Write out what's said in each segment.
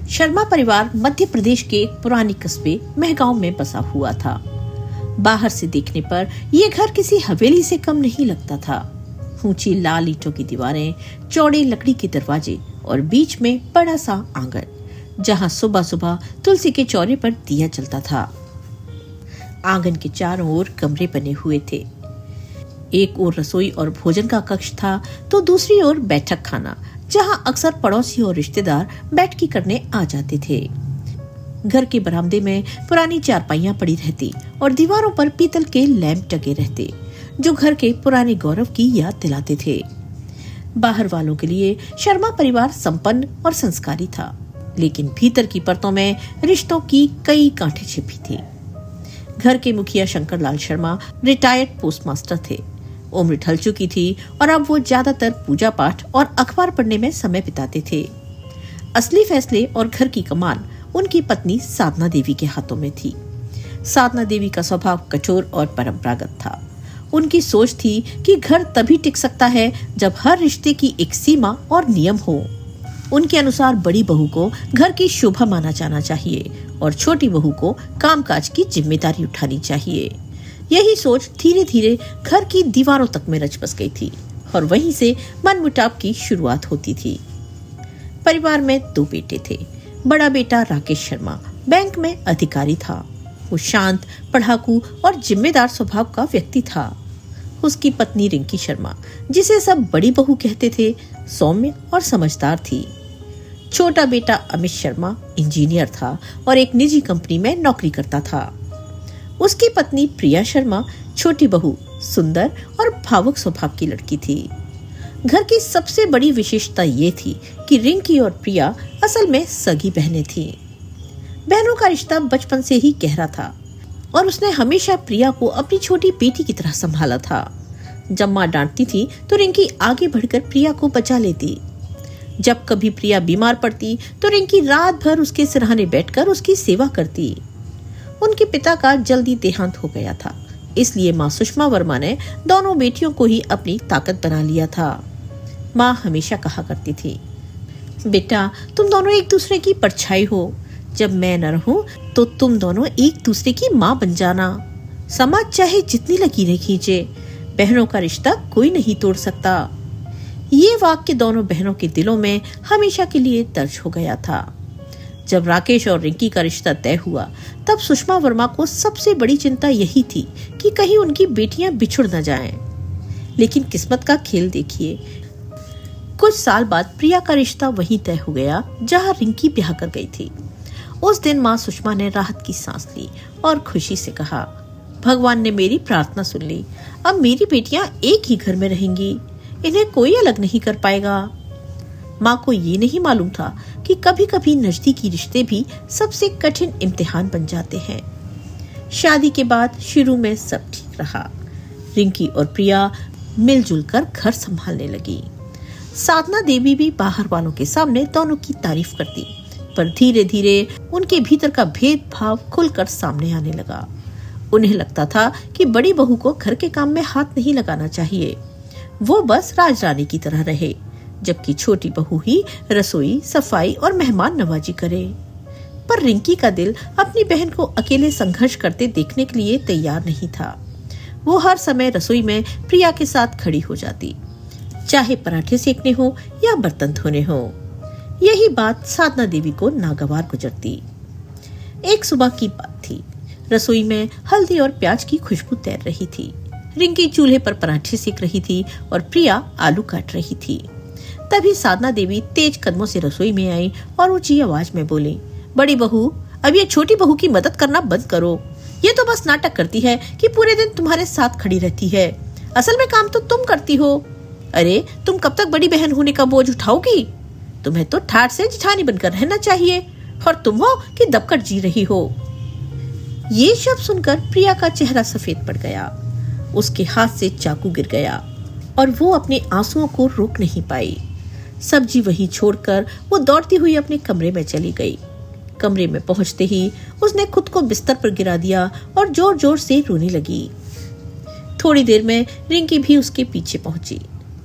शर्मा परिवार मध्य प्रदेश के एक पुराने कस्बे महगांव में बसा हुआ था। बाहर से देखने पर यह घर किसी हवेली से कम नहीं लगता था। ऊंची लाल ईंटों की दीवारें, चौड़े लकड़ी के दरवाजे और बीच में बड़ा सा आंगन, जहां सुबह सुबह तुलसी के चौरे पर दिया जलता था। आंगन के चारों ओर कमरे बने हुए थे। एक ओर रसोई और भोजन का कक्ष था तो दूसरी ओर बैठक खाना, जहां अक्सर पड़ोसी और रिश्तेदार बैठकी करने आ जाते थे। घर के बरामदे में पुरानी चारपाइयां पड़ी रहती और दीवारों पर पीतल के लैंप टंगे रहते, जो घर के पुराने गौरव की याद दिलाते थे। बाहर वालों के लिए शर्मा परिवार संपन्न और संस्कारी था, लेकिन भीतर की परतों में रिश्तों की कई गांठें छिपी थी। घर के मुखिया शंकर लाल शर्मा रिटायर्ड पोस्टमास्टर थे। उम्र ढल चुकी थी और अब वो ज्यादातर पूजा पाठ और अखबार पढ़ने में समय बिताते थे। असली फैसले और घर की कमान उनकी पत्नी साधना देवी के हाथों में थी। साधना देवी का स्वभाव कठोर और परंपरागत था। उनकी सोच थी कि घर तभी टिक सकता है जब हर रिश्ते की एक सीमा और नियम हो। उनके अनुसार बड़ी बहू को घर की शोभा माना जाना चाहिए और छोटी बहू को कामकाज की जिम्मेदारी उठानी चाहिए। यही सोच धीरे धीरे घर की दीवारों तक में रच बस गई थी और वहीं से मनमुटाव की शुरुआत होती थी। परिवार में 2 बेटे थे। बड़ा बेटा राकेश शर्मा बैंक में अधिकारी था। वो शांत, पढ़ाकू और जिम्मेदार स्वभाव का व्यक्ति था। उसकी पत्नी रिंकी शर्मा, जिसे सब बड़ी बहू कहते थे, सौम्य और समझदार थी। छोटा बेटा अमित शर्मा इंजीनियर था और एक निजी कंपनी में नौकरी करता था। उसकी पत्नी प्रिया शर्मा, छोटी बहू, सुंदर और भावुक स्वभाव की लड़की थी। घर की सबसे बड़ी विशेषता ये थी कि रिंकी और प्रिया असल में सगी बहनें थीं। बहनों का रिश्ता बचपन से ही गहरा था और उसने हमेशा प्रिया को अपनी छोटी बेटी की तरह संभाला था। जब माँ डांटती थी तो रिंकी आगे बढ़कर प्रिया को बचा लेती। जब कभी प्रिया बीमार पड़ती तो रिंकी रात भर उसके सिरहाने बैठकर उसकी सेवा करती। उनके पिता का जल्दी देहांत हो गया था, इसलिए माँ सुषमा वर्मा ने दोनों बेटियों को ही अपनी ताकत बना लिया था। माँ हमेशा कहा करती थी, बेटा तुम दोनों एक दूसरे की परछाई हो। जब मैं न रहूं तो तुम दोनों एक दूसरे की माँ बन जाना। समाज चाहे जितनी लकीरें खींचे, बहनों का रिश्ता कोई नहीं तोड़ सकता। ये वाक्य दोनों बहनों के दिलों में हमेशा के लिए दर्ज हो गया था। जब राकेश और रिंकी का रिश्ता तय हुआ तब सुषमा वर्मा को सबसे बड़ी चिंता यही थी कि कहीं उनकी बेटियां बिछुड़ न जाएं। लेकिन किस्मत का खेल देखिए, कुछ साल बाद प्रिया का रिश्ता वहीं तय हो गया जहां रिंकी ब्याह कर गई थी। उस दिन माँ सुषमा ने राहत की सांस ली और खुशी से कहा, भगवान ने मेरी प्रार्थना सुन ली। अब मेरी बेटियां एक ही घर में रहेंगी, इन्हें कोई अलग नहीं कर पाएगा। माँ को ये नहीं मालूम था कि कभी कभी नजदीकी रिश्ते भी सबसे कठिन इम्तिहान बन जाते हैं। शादी के बाद शुरू में सब ठीक रहा। रिंकी और प्रिया मिलजुल कर घर संभालने लगी। साधना देवी भी बाहर वालों के सामने दोनों की तारीफ करती, पर धीरे धीरे उनके भीतर का भेदभाव खुलकर सामने आने लगा। उन्हें लगता था कि बड़ी बहू को घर के काम में हाथ नहीं लगाना चाहिए, वो बस राजरानी की तरह रहे, जबकि छोटी बहू ही रसोई, सफाई और मेहमान नवाजी करे। पर रिंकी का दिल अपनी बहन को अकेले संघर्ष करते देखने के लिए तैयार नहीं था। वो हर समय रसोई में प्रिया के साथ खड़ी हो जाती, चाहे पराठे सेकने हो या बर्तन धोने हो। यही बात साधना देवी को नागवार गुजरती। एक सुबह की बात थी। रसोई में हल्दी और प्याज की खुशबू तैर रही थी। रिंकी चूल्हे पर पराठे सेक रही थी और प्रिया आलू काट रही थी। तभी साधना देवी तेज कदमों से रसोई में आई और ऊंची आवाज में बोली, बड़ी बहू, अब ये छोटी बहू की मदद करना बंद करो। ये तो बस नाटक करती है कि पूरे दिन तुम्हारे साथ खड़ी रहती है। असल में काम तो तुम करती हो। अरे तुम कब तक बड़ी बहन होने का बोझ उठाओगी? तुम्हें तो ठाठ से जिठानी बनकर रहना चाहिए, और तुम हो कि दबकर जी रही हो। ये शब्द सुनकर प्रिया का चेहरा सफेद पड़ गया। उसके हाथ से चाकू गिर गया और वो अपने आंसुओं को रोक नहीं पाई। सब्जी वहीं छोड़कर वो दौड़ती हुई अपने कमरे में चली गई। कमरे में पहुंचते ही उसने खुद को बिस्तर पर गिरा दिया और जोर जोर से रोने लगी। थोड़ी देर में रिंकी भी उसके पीछे पहुंची।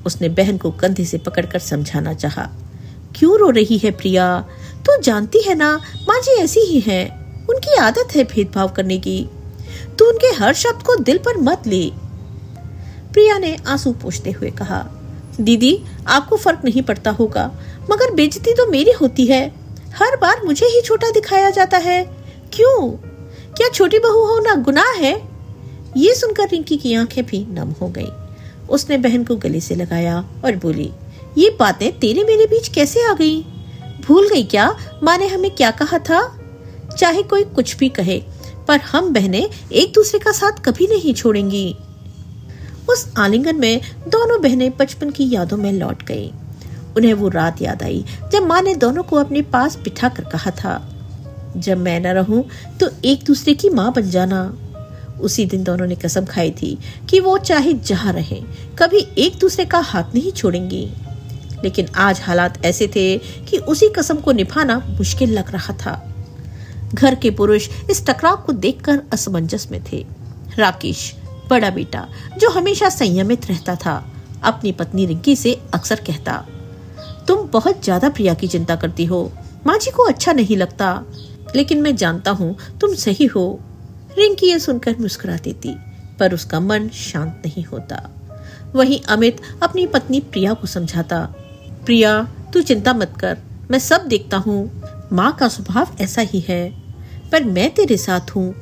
उसने बहन को कंधे से पकड़कर समझाना चाहा। क्यों रो रही है प्रिया? तू जानती है ना, माँ जी ऐसी ही है, उनकी आदत है भेदभाव करने की। तू उनके हर शब्द को दिल पर मत ले। प्रिया ने आंसू पोंछते हुए कहा, दीदी आपको फर्क नहीं पड़ता होगा, मगर बेइज्जती तो मेरी होती है। हर बार मुझे ही छोटा दिखाया जाता है। क्यों? क्या छोटी बहू होना गुनाह है? ये सुनकर रिंकी की आंखें भी नम हो गईं। उसने बहन को गले से लगाया और बोली, ये बातें तेरे मेरे बीच कैसे आ गईं? भूल गई क्या माँ ने हमें क्या कहा था? चाहे कोई कुछ भी कहे, पर हम बहनें एक दूसरे का साथ कभी नहीं छोड़ेंगी। उस आलिंगन में दोनों बहनें बचपन की यादों में लौट गईं। उन्हें वो रात याद आई जब माँ ने दोनों को अपने पास बिठा कर कहा था, जब मैं न रहूं तो एक दूसरे की माँ बन जाना। उसी दिन दोनों ने कसम खाई थी कि वो चाहे जहाँ रहे कभी एक दूसरे का हाथ नहीं छोड़ेंगी। लेकिन आज हालात ऐसे थे कि उसी कसम को निभाना मुश्किल लग रहा था। घर के पुरुष इस टकराव को देखकर असमंजस में थे। राकेश, बड़ा बेटा, जो हमेशा संयमित रहता था, अपनी पत्नी रिंकी से अक्सर कहता, तुम बहुत ज्यादा प्रिया की चिंता करती हो, माँ जी को अच्छा नहीं लगता, लेकिन मैं जानता हूँ तुम सही हो। रिंकी ये सुनकर मुस्कुरा देती, पर उसका मन शांत नहीं होता। वहीं अमित अपनी पत्नी प्रिया को समझाता, प्रिया तू चिंता मत कर, मैं सब देखता हूँ, माँ का स्वभाव ऐसा ही है, पर मैं तेरे साथ हूँ।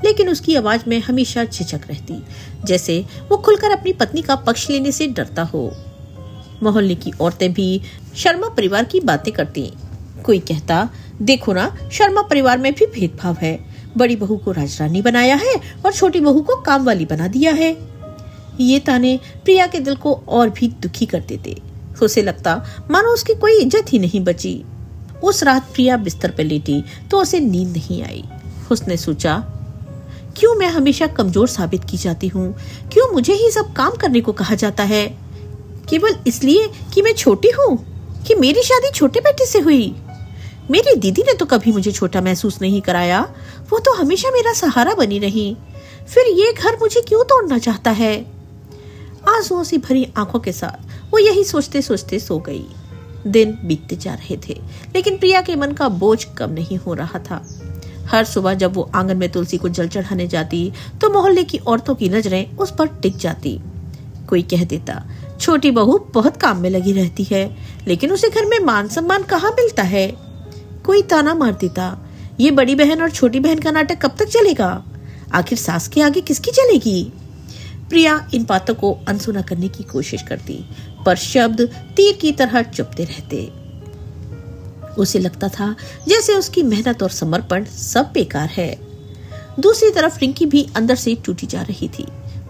लेकिन उसकी आवाज में हमेशा झिझक रहती, जैसे वो खुलकर अपनी पत्नी का पक्ष लेने से डरता हो। मोहल्ले की औरतें भी शर्मा परिवार की बातें करती। कोई कहता, देखो ना, शर्मा परिवार में भी भेदभाव है, बड़ी बहू को राजरानी बनाया है और छोटी बहू को काम वाली बना दिया है। ये ताने प्रिया के दिल को और भी दुखी कर देते। उसे लगता मानो उसकी कोई इज्जत ही नहीं बची। उस रात प्रिया बिस्तर पर लेटी तो उसे नींद नहीं आई। उसने सोचा, क्यों मैं हमेशा कमजोर साबित की जाती हूँ? क्यों मुझे ही सब काम करने को कहा जाता है? केवल इसलिए कि मैं छोटी हूँ, कि मेरी शादी छोटे बेटे से हुई। मेरी दीदी ने तो कभी मुझे छोटा महसूस नहीं कराया, वो तो हमेशा मेरा सहारा बनी रही। फिर ये घर मुझे क्यों तोड़ना चाहता है? आंसुओं से भरी आंखों के साथ वो यही सोचते सोचते सो गई। दिन बीतते जा रहे थे, लेकिन प्रिया के मन का बोझ कम नहीं हो रहा था। हर सुबह जब वो आंगन में तुलसी को जल चढ़ाने जाती तो मोहल्ले की औरतों की नजरें उस पर टिक जाती। कोई कह देता, छोटी बहू बहुत काम में लगी रहती है, लेकिन उसे घर में मान सम्मान कहाँ मिलता है। कोई ताना मार देता, ये बड़ी बहन और छोटी बहन का नाटक कब तक चलेगा? आखिर सास के आगे किसकी चलेगी? प्रिया इन बातों को अनसुना करने की कोशिश करती, पर शब्द तीर की तरह चुभते रहते। उसे लगता था जैसे उसकी मेहनत और समर्पण सब बेकार है। दूसरी तरफ रिंकी भी अंदर से टूटी जा रही थी।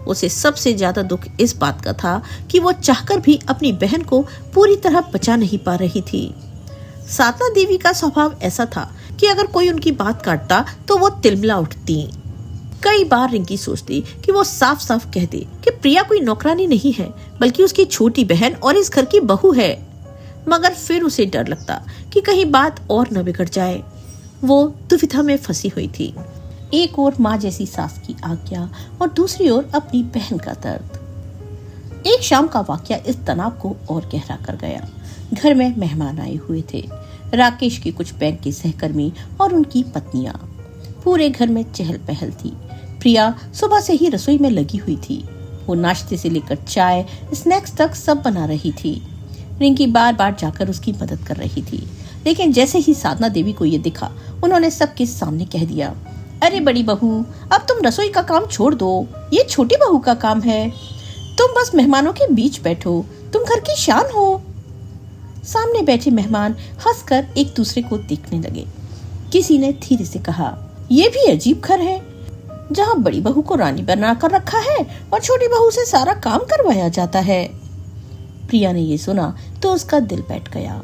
उसे सबसे ज्यादा दुख इस बात का था कि वो चाहकर भी अपनी बहन को पूरी तरह बचा नहीं पा रही थी। साधना देवी का स्वभाव ऐसा था कि अगर कोई उनकी बात काटता तो वो तिलमिला उठती। कई बार रिंकी सोचती कि वो साफ साफ कह दे कि प्रिया कोई नौकरानी नहीं है, बल्कि उसकी छोटी बहन और इस घर की बहू है, मगर फिर उसे डर लगता कि कहीं बात और न बिगड़ जाए। वो दुविधा में फंसी हुई थी। एक ओर माँ जैसी सास की आज्ञा और दूसरी ओर अपनी बहन का दर्द। एक शाम का वाकया इस तनाव को और गहरा कर गया। घर में मेहमान आए हुए थे, राकेश के कुछ बैंक के सहकर्मी और उनकी पत्नियां। पूरे घर में चहल पहल थी। प्रिया सुबह से ही रसोई में लगी हुई थी। वो नाश्ते से लेकर चाय, स्नैक्स तक सब बना रही थी। रिंकी बार बार जाकर उसकी मदद कर रही थी, लेकिन जैसे ही साधना देवी को ये दिखा, उन्होंने सबके सामने कह दिया, अरे बड़ी बहू, अब तुम रसोई का काम छोड़ दो, ये छोटी बहू का काम है। तुम बस मेहमानों के बीच बैठो, तुम घर की शान हो। सामने बैठे मेहमान हंसकर एक दूसरे को देखने लगे। किसी ने धीरे से कहा, ये भी अजीब घर है, जहाँ बड़ी बहू को रानी बना कर रखा है और छोटी बहू से सारा काम करवाया जाता है। प्रिया ने ये सुना तो उसका दिल बैठ गया।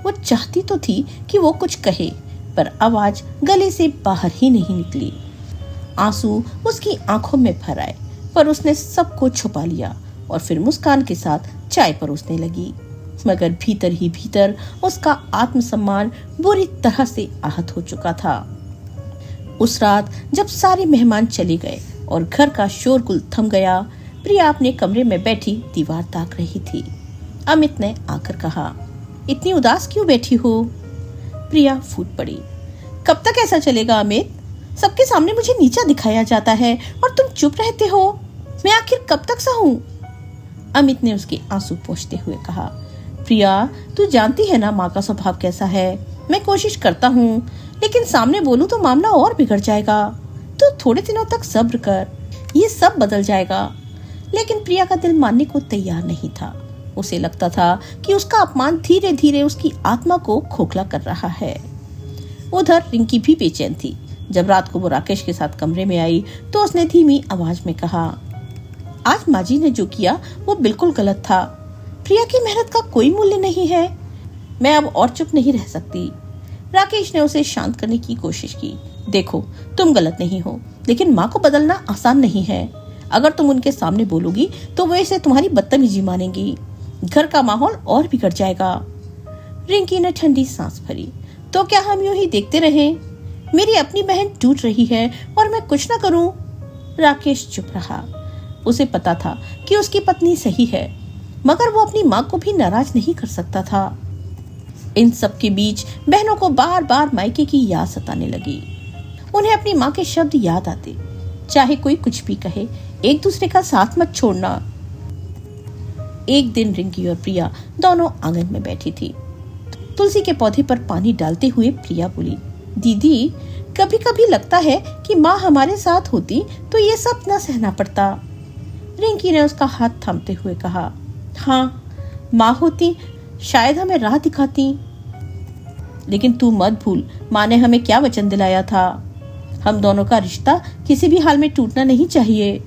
वो चाहती तो थी कि वो कुछ कहे, पर आवाज गले से बाहर ही नहीं निकली। आंसू उसकी आंखों में भर आए, पर उसने सबको छुपा लिया और फिर मुस्कान के साथ चाय परोसने लगी। मगर भीतर ही भीतर उसका आत्मसम्मान बुरी तरह से आहत हो चुका था। उस रात जब सारे मेहमान चले गए और घर का शोरगुल थम गया, प्रिया अपने कमरे में बैठी दीवार ताक रही थी। अमित ने आकर कहा, इतनी उदास क्यों बैठी हो? प्रिया फूट पड़ी। कब तक ऐसा चलेगा अमित? सबके सामने मुझे नीचा दिखाया जाता है और तुम चुप रहते हो। मैं आखिर कब तक सहूं? अमित ने उसके आंसू पोंछते हुए कहा। प्रिया, तू जानती है ना माँ का स्वभाव कैसा है। मैं कोशिश करता हूँ, लेकिन सामने बोलूं तो मामला और बिगड़ जाएगा। तो थोड़े दिनों तक सब्र कर, ये सब बदल जाएगा। लेकिन प्रिया का दिल मानने को तैयार नहीं था। उसे लगता था कि उसका अपमान धीरे धीरे उसकी आत्मा को खोखला कर रहा है। उधर रिंकी भी बेचैन थी। जब रात को वो राकेश के साथ कमरे में आई तो उसने धीमी आवाज में कहा, आज माँ जी ने जो किया वो बिल्कुल गलत था। प्रिया की मेहनत का कोई मूल्य नहीं है। मैं अब और चुप नहीं रह सकती। राकेश ने उसे शांत करने की कोशिश की। देखो, तुम गलत नहीं हो, लेकिन माँ को बदलना आसान नहीं है। अगर तुम उनके सामने बोलोगी तो वो इसे तुम्हारी बदतमीजी मानेंगी। घर का माहौल और बिगड़ जाएगा। रिंकी ने ठंडी सांस भरी। तो क्या हम यूं ही देखते रहें? मेरी अपनी बहन टूट रही है और मैं कुछ ना करूं? राकेश चुप रहा। उसे पता था कि उसकी पत्नी सही है, मगर वो अपनी माँ को भी नाराज नहीं कर सकता था। इन सब के बीच बहनों को बार बार मायके की याद सताने लगी। उन्हें अपनी माँ के शब्द याद आते, चाहे कोई कुछ भी कहे, एक दूसरे का साथ मत छोड़ना। एक दिन रिंकी और प्रिया दोनों आंगन में बैठी थी। तुलसी के पौधे पर पानी डालते हुए प्रिया बोली, दीदी, कभी कभी लगता है कि माँ हमारे साथ होती तो ये सब न सहना पड़ता। रिंकी ने उसका हाथ थामते हुए कहा, हाँ, माँ होती शायद हमें राह दिखाती। लेकिन तू मत भूल, माँ ने हमें क्या वचन दिलाया था। हम दोनों का रिश्ता किसी भी हाल में टूटना नहीं चाहिए।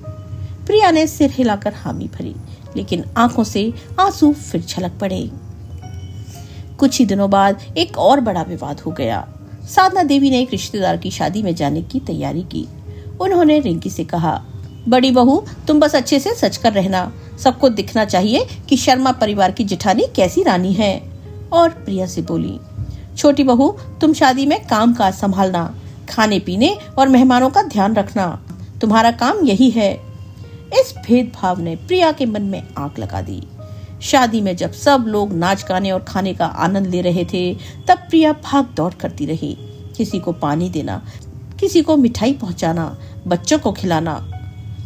प्रिया ने सिर हिलाकर हामी भरी, लेकिन आंखों से आंसू फिर छलक पड़े। कुछ ही दिनों बाद एक और बड़ा विवाद हो गया। साधना देवी ने एक रिश्तेदार की शादी में जाने की तैयारी की। उन्होंने रिंकी से कहा, बड़ी बहू, तुम बस अच्छे से सच कर रहना। सबको दिखना चाहिए कि शर्मा परिवार की जेठानी कैसी रानी है। और प्रिया से बोली, छोटी बहू, तुम शादी में काम काज संभालना, खाने पीने और मेहमानों का ध्यान रखना। तुम्हारा काम यही है। इस भेदभाव ने प्रिया के मन में आग लगा दी। शादी में जब सब लोग नाच गाने और खाने का आनंद ले रहे थे, तब प्रिया भाग दौड़ करती रही। किसी को पानी देना, किसी को मिठाई पहुंचाना, बच्चों को खिलाना।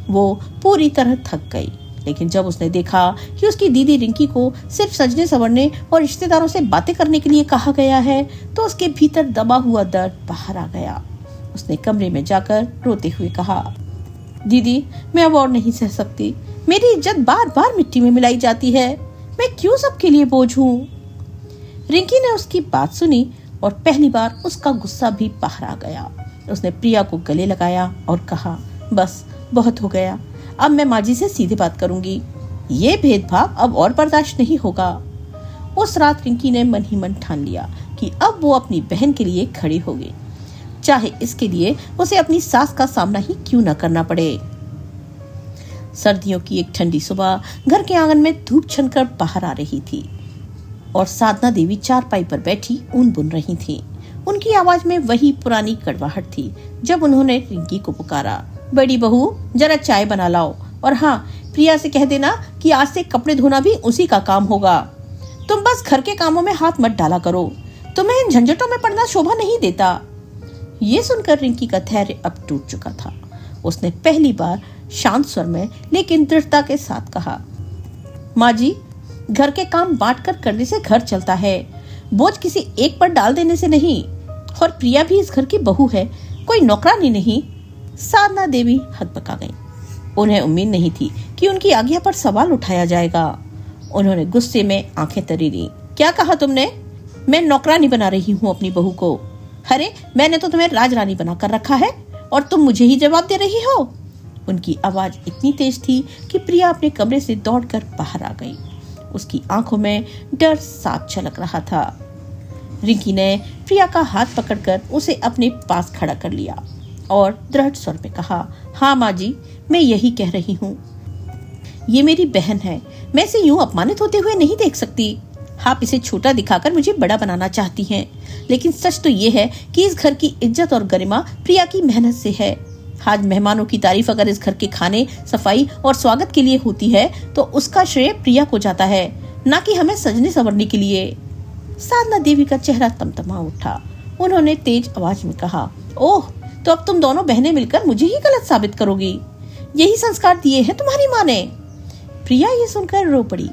वो पूरी तरह थक गई। लेकिन जब उसने देखा कि उसकी दीदी रिंकी को सिर्फ सजने संवरने और रिश्तेदारों से बातें करने के लिए कहा गया है, तो उसके भीतर दबा हुआ दर्द बाहर आ गया। उसने कमरे में जाकर रोते हुए कहा, दीदी, मैं अब और नहीं सह सकती। मेरी इज्जत बार बार मिट्टी में मिलाई जाती है। मैं क्यों सबके लिए बोझ हूँ? रिंकी ने उसकी बात सुनी और पहली बार उसका गुस्सा भी बाहर आ गया। उसने प्रिया को गले लगाया और कहा, बस बहुत हो गया। अब मैं माँ जी से सीधे बात करूंगी। ये भेदभाव अब और बर्दाश्त नहीं होगा। उस रात रिंकी ने मन ही मन ठान लिया कि अब वो अपनी बहन के लिए खड़ी होगी, चाहे इसके लिए उसे अपनी सास का सामना ही क्यों न करना पड़े। सर्दियों की एक ठंडी सुबह घर के आंगन में धूप छनकर बाहर आ रही थी और साधना देवी चारपाई पर बैठी ऊन बुन रही थी। उनकी आवाज में वही पुरानी कड़वाहट थी जब उन्होंने रिंकी को पुकारा, बड़ी बहू, जरा चाय बना लाओ। और हाँ, प्रिया से कह देना कि आज से कपड़े धोना भी उसी का काम होगा। तुम बस घर के कामों में हाथ मत डाला करो। तुम्हें इन झंझटों में पड़ना शोभा नहीं देता। ये सुनकर रिंकी का धैर्य अब टूट चुका था। उसने पहली बार शांत स्वर में लेकिन दृढ़ता के साथ कहा, माँ जी, घर के काम बांटकर करने से घर चलता है, बोझ किसी एक पर डाल देने से नहीं। और प्रिया भी इस घर की बहू है, कोई नौकरानी नहीं। साधना देवी हकबका गईं। उन्हें उम्मीद नहीं थी कि उनकी आज्ञा पर सवाल उठाया जाएगा। उन्होंने गुस्से में आंखें तरीरी। क्या कहा तुमने? मैं नौकरानी बना रही हूँ अपनी बहू को। अरे, मैंने तो तुम्हें राजरानी बनाकर रखा है और तुम मुझे ही जवाब दे रही हो। उनकी आवाज इतनी तेज थी कि प्रिया अपने कमरे से दौड़कर बाहर आ गई। उसकी आंखों में डर साफ झलक रहा था। रिंकी ने प्रिया का हाथ पकड़कर उसे अपने पास खड़ा कर लिया और दृढ़ स्वर में कहा, हाँ माँ जी, मैं यही कह रही हूँ। ये मेरी बहन है, मैं इसे यूं अपमानित होते हुए नहीं देख सकती। आप इसे छोटा दिखाकर मुझे बड़ा बनाना चाहती हैं, लेकिन सच तो ये है कि इस घर की इज्जत और गरिमा प्रिया की मेहनत से है। आज मेहमानों की तारीफ अगर इस घर के खाने, सफाई और स्वागत के लिए होती है तो उसका श्रेय प्रिया को जाता है, ना कि हमें सजने संवरने के लिए। साधना देवी का चेहरा तमतमा उठा। उन्होंने तेज आवाज में कहा, ओह, तो अब तुम दोनों बहनें मिलकर मुझे ही गलत साबित करोगी। यही संस्कार दिए हैं तुम्हारी माँ ने। प्रिया ये सुनकर रो पड़ी,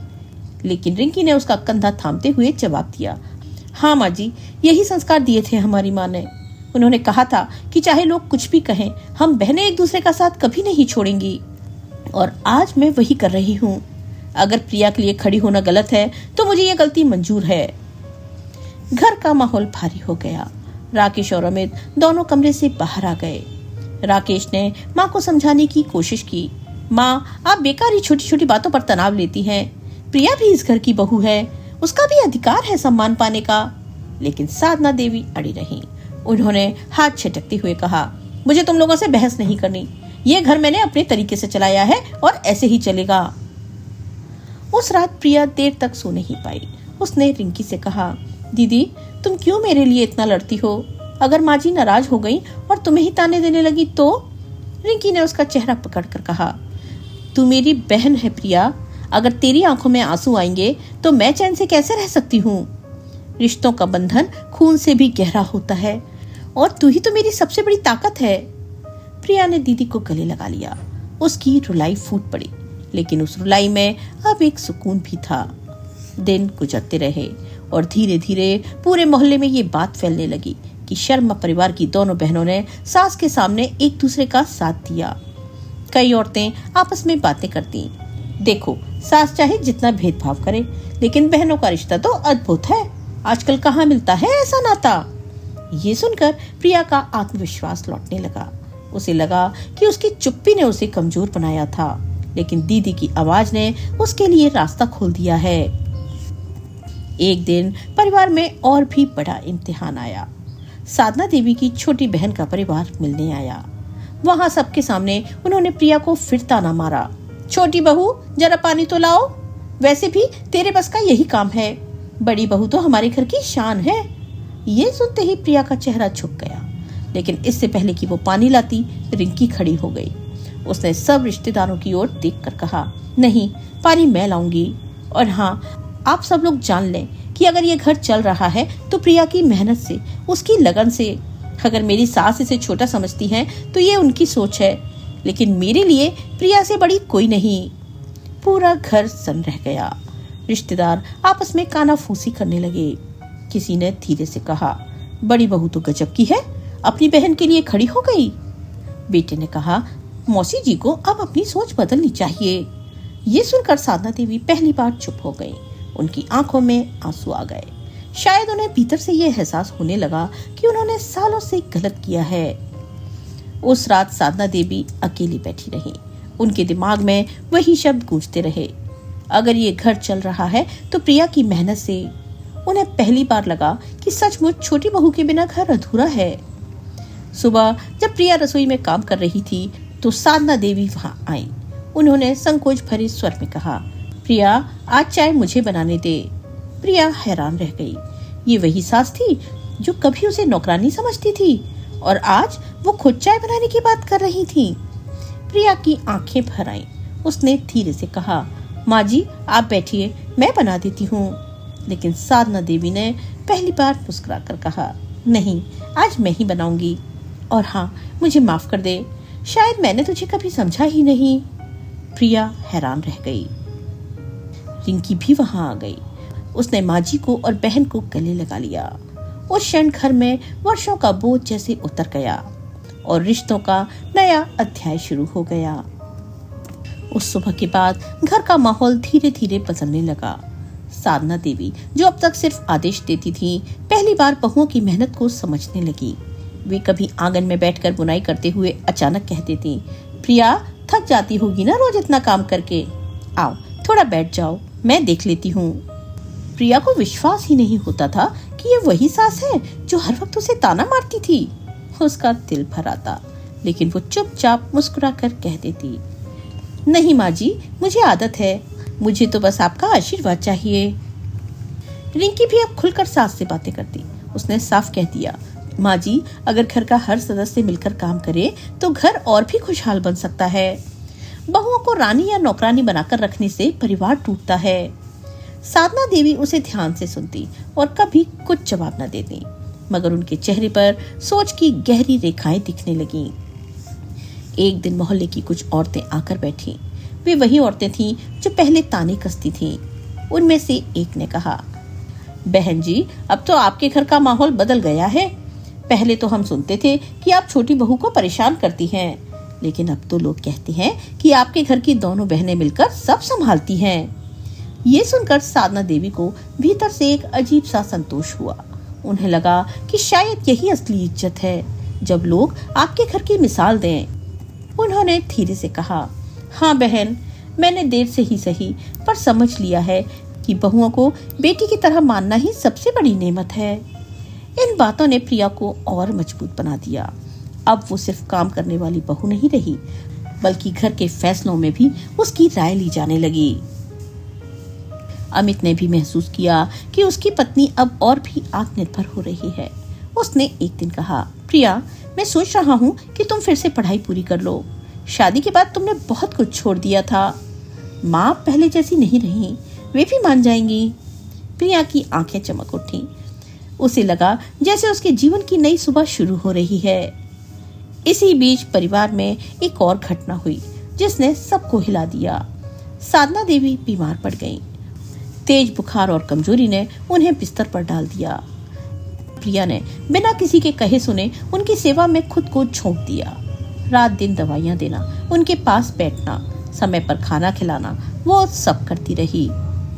लेकिन रिंकी ने उसका कंधा थामते हुए जवाब दिया, हाँ माँ जी, यही संस्कार दिए थे हमारी माँ ने। उन्होंने कहा था कि चाहे लोग कुछ भी कहें, हम बहनें एक दूसरे का साथ कभी नहीं छोड़ेंगी। और आज मैं वही कर रही हूँ। अगर प्रिया के लिए खड़ी होना गलत है तो मुझे ये गलती मंजूर है। घर का माहौल भारी हो गया। राकेश और अमित दोनों कमरे से बाहर आ गए। राकेश ने माँ को समझाने की कोशिश की, माँ, आप बेकार ही छोटी छोटी बातों पर तनाव लेती हैं। प्रिया भी इस घर की बहू है, उसका भी अधिकार है सम्मान पाने का। लेकिन साधना देवी अड़ी रही। उन्होंने हाथ छटकते हुए कहा, मुझे तुम लोगों से बहस नहीं करनी। ये घर मैंने अपने तरीके से चलाया है और ऐसे ही चलेगा। उस रात प्रिया देर तक सो नहीं पाई। उसने रिंकी से कहा, दीदी, तुम क्यों मेरे लिए इतना लड़ती हो? अगर माँ जी नाराज हो गई और तुम्हें ही ताने देने लगी तो? रिंकी ने उसका चेहरा पकड़कर कहा, तू मेरी बहन है प्रिया। अगर तेरी आंखों में आंसू आएंगे तो मैं चैन से कैसे रह सकती हूँ? रिश्तों का बंधन खून से भी गहरा होता है और तू ही तो मेरी सबसे बड़ी ताकत है। प्रिया ने दीदी को गले लगा लिया। उसकी रुलाई फूट पड़ी, लेकिन उस रुलाई में अब एक सुकून भी था। दिन गुजरते रहे और धीरे धीरे पूरे मोहल्ले में ये बात फैलने लगी कि शर्मा परिवार की दोनों बहनों ने सास के सामने एक दूसरे का साथ दिया। कई औरतें आपस में बातें करती, देखो, सास चाहे जितना भेदभाव करे, लेकिन बहनों का रिश्ता तो अद्भुत है। आजकल कहाँ मिलता है ऐसा नाता। ये सुनकर प्रिया का आत्मविश्वास लौटने लगा। उसे लगा कि उसकी चुप्पी ने उसे कमजोर बनाया था, लेकिन दीदी की आवाज ने उसके लिए रास्ता खोल दिया है। एक दिन परिवार में और भी बड़ा इम्तिहान आया। साधना देवी की छोटी बहन का परिवार मिलने आया। वहां सबके सामने उन्होंने प्रिया को फिर ताना मारा, छोटी बहू, जरा पानी तो लाओ। वैसे भी तेरे बस का यही काम है। बड़ी बहू तो हमारे घर की शान है। ये सुनते ही प्रिया का चेहरा झुक गया, लेकिन इससे पहले कि वो पानी लाती, रिंकी खड़ी हो गई। उसने सब रिश्तेदारों की ओर देखकर कहा, नहीं, पानी मैं लाऊंगी। और हाँ, आप सब लोग जान लें कि अगर ये घर चल रहा है तो प्रिया की मेहनत से, उसकी लगन से। अगर मेरी सास इसे छोटा समझती है तो ये उनकी सोच है, लेकिन मेरे लिए प्रिया से बड़ी कोई नहीं। पूरा घर सन्न रह गया। रिश्तेदार आपस में कानाफूसी करने लगे। किसी ने धीरे से कहा, बड़ी बहू तो गजब की है, अपनी बहन के लिए खड़ी हो गई। बेटे ने कहा, मौसी जी को अब अपनी सोच बदलनी चाहिए। ये सुनकर साधना देवी पहली बार चुप हो गई। उनकी आंखों में आंसू आ गए। शायद उन्हें भीतर से ये एहसास होने लगा कि उन्होंने सालों से गलत किया है। उस रात साधना देवी अकेली बैठी रही। उनके दिमाग में वही शब्द गूंजते रहे, अगर ये घर चल रहा है तो प्रिया की मेहनत से। उन्हें पहली बार लगा कि सचमुच छोटी बहू के बिना घर अधूरा है। सुबह जब प्रिया रसोई में काम कर रही थी तो साधना देवी वहां आई। उन्होंने संकोच भरे स्वर में कहा, प्रिया, आज चाय मुझे बनाने दे। प्रिया हैरान रह गई। ये वही सास थी जो कभी उसे नौकरानी समझती थी और आज वो खुद चाय बनाने की बात कर रही थी। प्रिया की आंखें भर आईं। उसने धीरे से कहा, माँ जी, आप बैठिए, मैं बना देती हूँ। लेकिन साधना देवी ने पहली बार मुस्कुराकर कहा, नहीं, आज मैं ही बनाऊंगी। और हाँ, मुझे माफ कर दे, शायद मैंने तुझे कभी समझा ही नहीं। प्रिया हैरान रह गई। रिंकी भी वहां आ गई। उसने माँ जी को और बहन को गले लगा लिया। उस क्षण घर में वर्षों का बोझ जैसे उतर गया और रिश्तों का नया अध्याय शुरू हो गया। उस सुबह के बाद घर का माहौल धीरे धीरे बदलने लगा। साधना देवी, जो अब तक सिर्फ आदेश देती थी, पहली बार बहुओं की मेहनत को समझने लगी। वे कभी आंगन में बैठकर बुनाई करते हुए अचानक कह देती, प्रिया, थक जाती होगी ना रोज इतना काम करके, आओ थोड़ा बैठ जाओ, मैं देख लेती हूँ। प्रिया को विश्वास ही नहीं होता था कि ये वही सास है जो हर वक्त उसे ताना मारती थी। उसका दिल भर आता, लेकिन वो चुपचाप मुस्कुराकर कह देती, नहीं माँ जी, मुझे आदत है, मुझे तो बस आपका आशीर्वाद चाहिए। रिंकी भी अब खुलकर सास से बातें करती। उसने साफ कह दिया, माँ जी, अगर घर का हर सदस्य मिलकर काम करे तो घर और भी खुशहाल बन सकता है। बहुओं को रानी या नौकरानी बनाकर रखने से परिवार टूटता है। साधना देवी उसे ध्यान से सुनती और कभी कुछ जवाब न देती, मगर उनके चेहरे पर सोच की गहरी रेखाएं दिखने लगीं। एक दिन मोहल्ले की कुछ औरतें आकर बैठी। वे वही औरतें थीं जो पहले ताने कसती थीं। उनमें से एक ने कहा, बहन जी, अब तो आपके घर का माहौल बदल गया है। पहले तो हम सुनते थे कि आप छोटी बहू को परेशान करती हैं, लेकिन अब तो लोग कहते हैं कि आपके घर की दोनों बहनें मिलकर सब संभालती हैं। ये सुनकर साधना देवी को भीतर से एक अजीब सा संतोष हुआ। उन्हें लगा कि शायद यही असली इज्जत है, जब लोग आपके घर की मिसाल दें। उन्होंने धीरे से कहा, हाँ बहन, मैंने देर से ही सही पर समझ लिया है कि बहुओं को बेटी की तरह मानना ही सबसे बड़ी नेमत है। इन बातों ने प्रिया को और मजबूत बना दिया। अब वो सिर्फ काम करने वाली बहू नहीं रही, बल्कि घर के फैसलों में भी उसकी राय ली जाने लगी। अमित ने भी महसूस किया कि उसकी पत्नी अब और भी आत्मनिर्भर हो रही है। उसने एक दिन कहा, प्रिया, मैं सोच रहा हूँ कि तुम फिर से पढ़ाई पूरी कर लो। शादी के बाद तुमने बहुत कुछ छोड़ दिया था। माँ पहले जैसी नहीं रही, वे भी मान जाएंगी। प्रिया की आंखें चमक उठी। उसे लगा जैसे उसके जीवन की नई सुबह शुरू हो रही है। इसी बीच परिवार में एक और घटना हुई जिसने सबको हिला दिया। साधना देवी बीमार पड़ गईं। तेज बुखार और कमजोरी ने उन्हें बिस्तर पर डाल दिया। प्रिया ने बिना किसी के कहे सुने उनकी सेवा में खुद को झोंक दिया। रात दिन दवाइयां देना, उनके पास बैठना, समय पर खाना खिलाना, वो सब करती रही।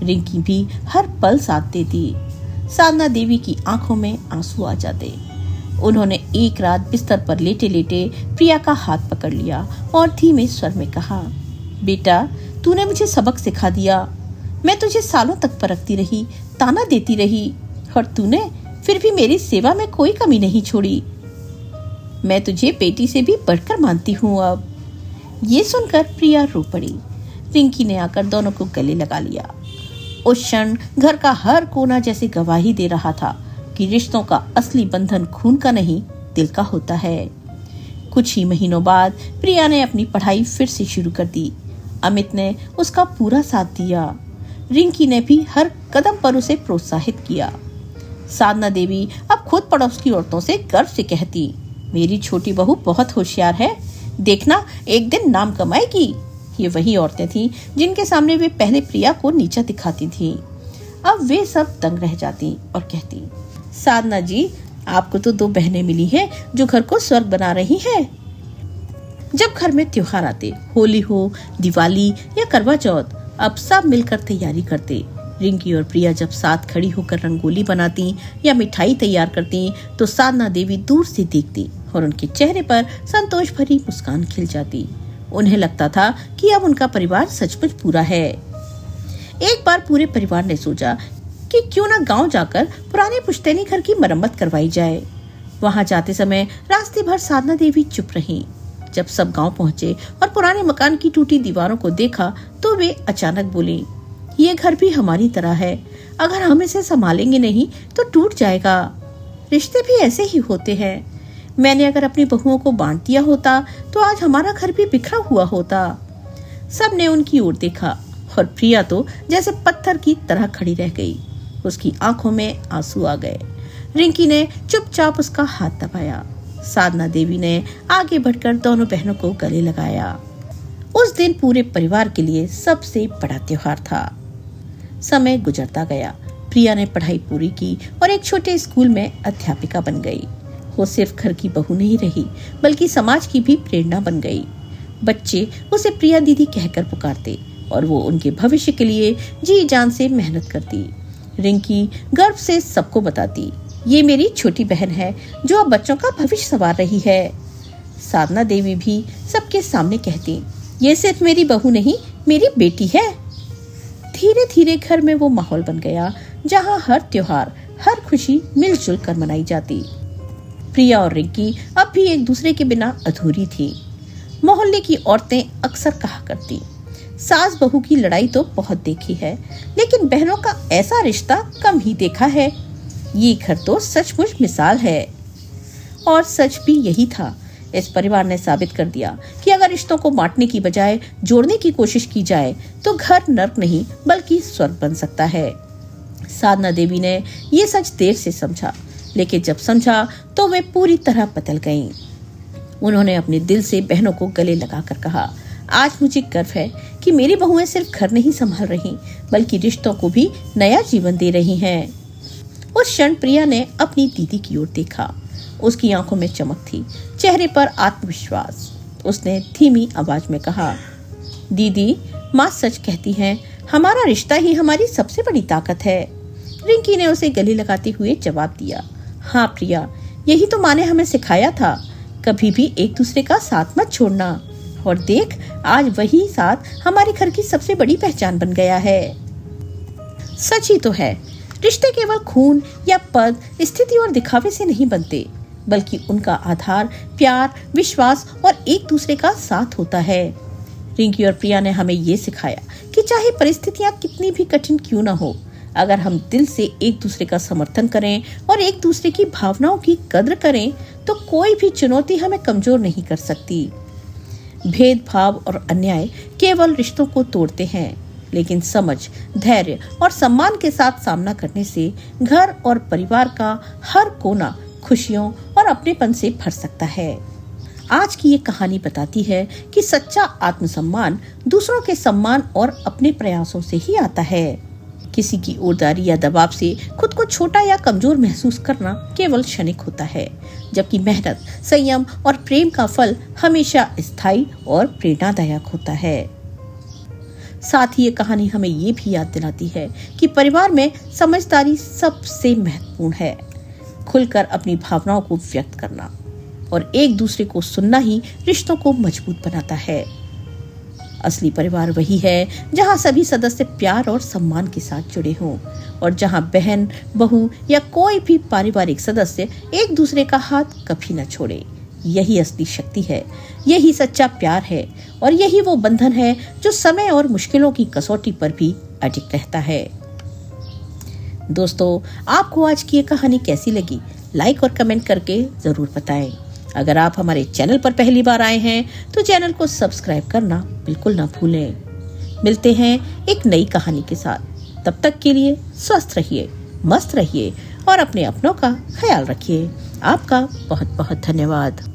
रिंकी भी हर पल साथ देती। साधना देवी की आंखों में आंसू आ जाते। उन्होंने एक रात बिस्तर पर लेटे लेटे प्रिया का हाथ पकड़ लिया और धीमे स्वर में कहा, बेटा, तूने मुझे सबक सिखा दिया। मैं तुझे सालों तक परखती रही, ताना देती रही, और तूने फिर भी मेरी सेवा में कोई कमी नहीं छोड़ी। मैं तुझे बेटी से भी बढ़कर मानती हूँ अब। ये सुनकर प्रिया रो पड़ी। रिंकी ने आकर दोनों को गले लगा लिया। उस क्षण घर का हर कोना जैसे गवाही दे रहा था कि रिश्तों का असली बंधन खून का नहीं, दिल का होता है। कुछ ही महीनों बाद प्रिया ने अपनी पढ़ाई फिर से शुरू कर दी। अमित ने उसका पूरा साथ दिया। रिंकी ने भी हर कदम पर उसे प्रोत्साहित किया। साधना देवी अब खुद पड़ोस की औरतों से गर्व से कहती, मेरी छोटी बहू बहुत होशियार है, देखना एक दिन नाम कमाएगी। ये वही औरतें थीं जिनके सामने वे पहले प्रिया को नीचा दिखाती थीं। अब वे सब दंग रह जाती और कहती, साधना जी, आपको तो 2 बहनें मिली हैं जो घर को स्वर्ग बना रही हैं। जब घर में त्योहार आते, होली हो, दिवाली या करवा चौथ, अब सब मिलकर तैयारी करते। रिंकी और प्रिया जब साथ खड़ी होकर रंगोली बनाती या मिठाई तैयार करती, तो साधना देवी दूर से देखती और उनके चेहरे पर संतोष भरी मुस्कान खिल जाती। उन्हें लगता था कि अब उनका परिवार सचमुच पूरा है। एक बार पूरे परिवार ने सोचा कि क्यों ना गांव जाकर पुराने पुश्तैनी घर की मरम्मत करवाई जाए। वहां जाते समय रास्ते भर साधना देवी चुप रहीं। जब सब गांव पहुंचे और पुराने मकान की टूटी दीवारों को देखा, तो वे अचानक बोली, ये घर भी हमारी तरह है, अगर हम इसे संभालेंगे नहीं तो टूट जाएगा। रिश्ते भी ऐसे ही होते हैं। मैंने अगर अपनी बहुओं को बांट दिया होता तो आज हमारा घर भी बिखरा हुआ होता। सब ने उनकी ओर देखा और प्रिया तो जैसे पत्थर की तरह खड़ी रह गई। उसकी आंखों में आंसू आ गए। रिंकी ने चुपचाप उसका हाथ दबाया। साधना देवी ने आगे बढ़कर दोनों बहनों को गले लगाया। उस दिन पूरे परिवार के लिए सबसे बड़ा त्योहार था। समय गुजरता गया। प्रिया ने पढ़ाई पूरी की और एक छोटे स्कूल में अध्यापिका बन गई। वो सिर्फ घर की बहू नहीं रही, बल्कि समाज की भी प्रेरणा बन गई। बच्चे उसे प्रिया दीदी कहकर पुकारते और वो उनके भविष्य के लिए जी जान से मेहनत करती। रिंकी गर्व से सबको बताती, ये मेरी छोटी बहन है जो अब बच्चों का भविष्य संवार रही है। साधना देवी भी सबके सामने कहती, ये सिर्फ मेरी बहू नहीं, मेरी बेटी है। धीरे धीरे घर में वो माहौल बन गया जहाँ हर त्योहार, हर खुशी मिलजुल कर मनाई जाती। प्रिया और रिंकी अब भी एक दूसरे के बिना अधूरी थी। मोहल्ले की औरतें अक्सर कहा करती, सास बहू की लड़ाई तो बहुत देखी है, लेकिन बहनों का ऐसा रिश्ता कम ही देखा है। ये घर तो सचमुच मिसाल है। और सच भी यही था। इस परिवार ने साबित कर दिया कि अगर रिश्तों को बांटने की बजाय जोड़ने की कोशिश की जाए तो घर नर्क नहीं बल्कि स्वर्ग बन सकता है। साधना देवी ने ये सच देर से समझा, लेकिन जब समझा तो वे पूरी तरह बदल गईं। उन्होंने अपने दिल से बहनों को गले लगाकर कहा, आज मुझे गर्व है कि मेरी बहुएं सिर्फ घर नहीं संभाल रही बल्कि रिश्तों को भी नया जीवन दे रही हैं। उस क्षण प्रिया ने अपनी दीदी की ओर देखा। उसकी आंखों में चमक थी, चेहरे पर आत्मविश्वास। उसने धीमी आवाज में कहा, दीदी, माँ सच कहती हैं, हमारा रिश्ता ही हमारी सबसे बड़ी ताकत है। रिंकी ने उसे गले लगाते हुए जवाब दिया, हाँ प्रिया, यही तो माँ ने हमें सिखाया था, कभी भी एक दूसरे का साथ मत छोड़ना। और देख, आज वही साथ हमारे घर की सबसे बड़ी पहचान बन गया है। सच ही तो है, रिश्ते केवल खून या पद, स्थिति और दिखावे से नहीं बनते, बल्कि उनका आधार प्यार, विश्वास और एक दूसरे का साथ होता है। रिंकी और प्रिया ने हमें ये सिखाया कि चाहे परिस्थितियां कितनी भी कठिन क्यों न हो, अगर हम दिल से एक दूसरे का समर्थन करें और एक दूसरे की भावनाओं की कद्र करें तो कोई भी चुनौती हमें कमजोर नहीं कर सकती। भेदभाव और अन्याय केवल रिश्तों को तोड़ते हैं, लेकिन समझ, धैर्य और सम्मान के साथ सामना करने से घर और परिवार का हर कोना खुशियों और अपनेपन से भर सकता है। आज की ये कहानी बताती है कि सच्चा आत्मसम्मान दूसरों के सम्मान और अपने प्रयासों से ही आता है। किसी की ओरदारी या दबाव से खुद को छोटा या कमजोर महसूस करना केवल क्षणिक होता है, जबकि मेहनत, संयम और प्रेम का फल हमेशा स्थायी और प्रेरणादायक होता है। साथ ही ये कहानी हमें ये भी याद दिलाती है कि परिवार में समझदारी सबसे महत्वपूर्ण है। खुलकर अपनी भावनाओं को व्यक्त करना और एक दूसरे को सुनना ही रिश्तों को मजबूत बनाता है। असली परिवार वही है जहां सभी सदस्य प्यार और सम्मान के साथ जुड़े हों और जहां बहन, बहू या कोई भी पारिवारिक सदस्य एक दूसरे का हाथ कभी न छोड़े। यही असली शक्ति है, यही सच्चा प्यार है और यही वो बंधन है जो समय और मुश्किलों की कसौटी पर भी अडिग रहता है। दोस्तों, आपको आज की ये कहानी कैसी लगी? लाइक और कमेंट करके जरूर बताएं। अगर आप हमारे चैनल पर पहली बार आए हैं तो चैनल को सब्सक्राइब करना बिल्कुल ना भूलें। मिलते हैं एक नई कहानी के साथ। तब तक के लिए स्वस्थ रहिए, मस्त रहिए और अपने अपनों का ख्याल रखिए। आपका बहुत बहुत धन्यवाद।